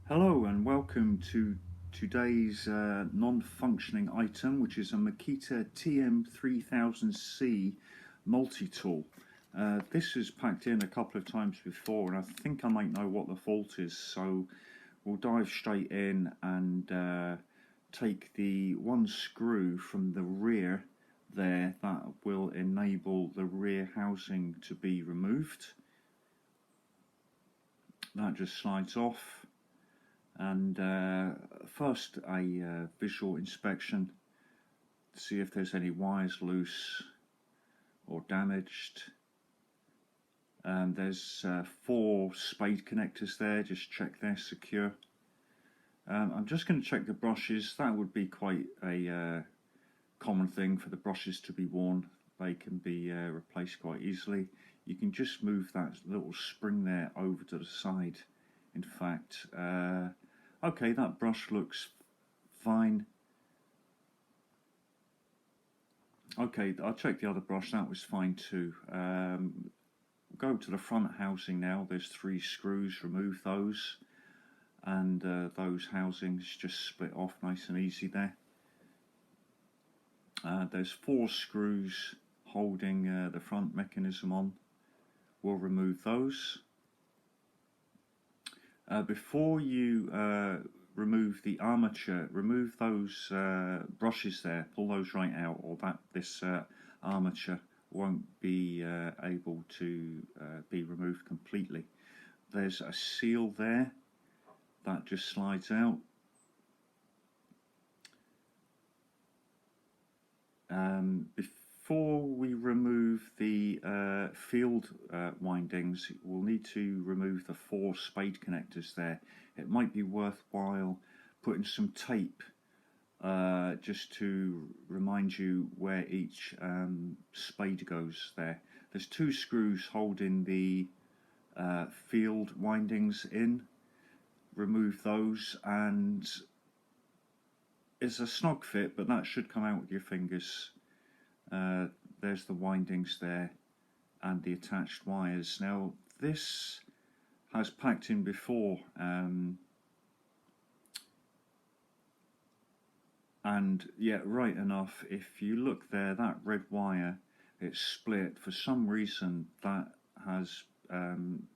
Hello and welcome to today's non-functioning item, which is a Makita TM3000C multi-tool. This is packed in a couple of times before and I think I might know what the fault is, so we'll dive straight in and take the one screw from the rear there that will enable the rear housing to be removed. That just slides off. And first a visual inspection to see if there's any wires loose or damaged. There's 4 spade connectors there, just check they're secure. I'm just going to check the brushes. That would be quite a common thing for the brushes to be worn. They can be replaced quite easily. You can just move that little spring there over to the side. In fact, okay, that brush looks fine. Okay, I'll check the other brush, that was fine too. Go to the front housing now. There's 3 screws, remove those, and those housings just split off nice and easy there. There's 4 screws holding the front mechanism on. We'll remove those. Before you remove the armature, remove those brushes there, pull those right out, or this armature won't be able to be removed completely. There's a seal there that just slides out. Before we remove the field windings, we'll need to remove the 4 spade connectors there. It might be worthwhile putting some tape just to remind you where each spade goes there. There's 2 screws holding the field windings in. Remove those, and it's a snug fit, but that should come out with your fingers. There's the windings there and the attached wires. Now this has packed in before, and yeah, right enough, if you look there, that red wire, it's split. For some reason that has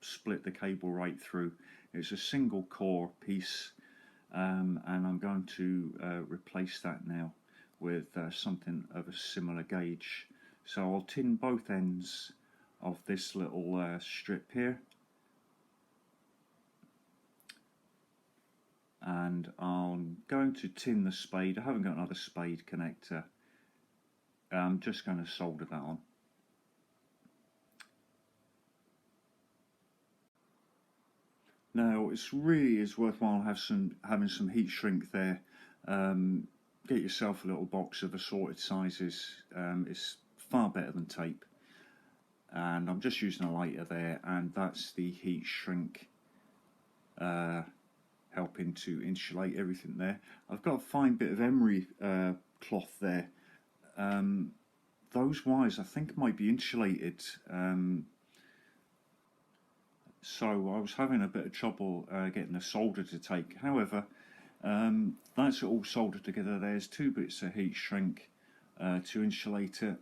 split the cable right through. It's a single core piece, and I'm going to replace that now with something of a similar gauge. So I'll tin both ends of this little strip here, and I'm going to tin the spade. I haven't got another spade connector. I'm just going to solder that on. Now it's really is worthwhile having some heat shrink there. Get yourself a little box of assorted sizes. It's far better than tape. And I'm just using a lighter there, and that's the heat shrink helping to insulate everything there. I've got a fine bit of emery cloth there. Those wires I think might be insulated. So I was having a bit of trouble getting the solder to take. However, that's all soldered together. There's 2 bits of heat shrink to insulate it.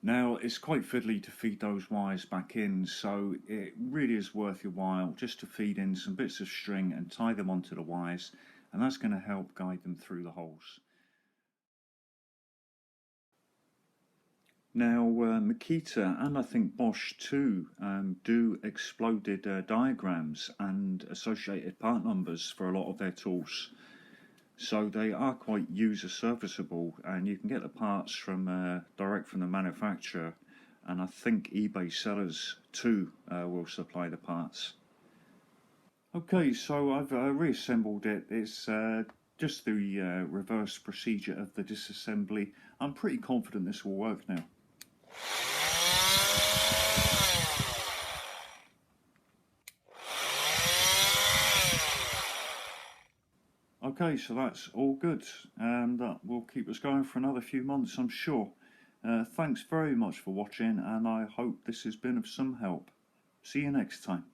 Now it's quite fiddly to feed those wires back in, so it really is worth your while just to feed in some bits of string and tie them onto the wires, and that's going to help guide them through the holes. Now Makita and I think Bosch too do exploded diagrams and associated part numbers for a lot of their tools. So they are quite user serviceable, and you can get the parts from direct from the manufacturer, and I think eBay sellers too will supply the parts. Okay, so I've reassembled it. It's just the reverse procedure of the disassembly. I'm pretty confident this will work now. Okay, so that's all good, and that will keep us going for another few months, I'm sure. Thanks very much for watching, and I hope this has been of some help. See you next time.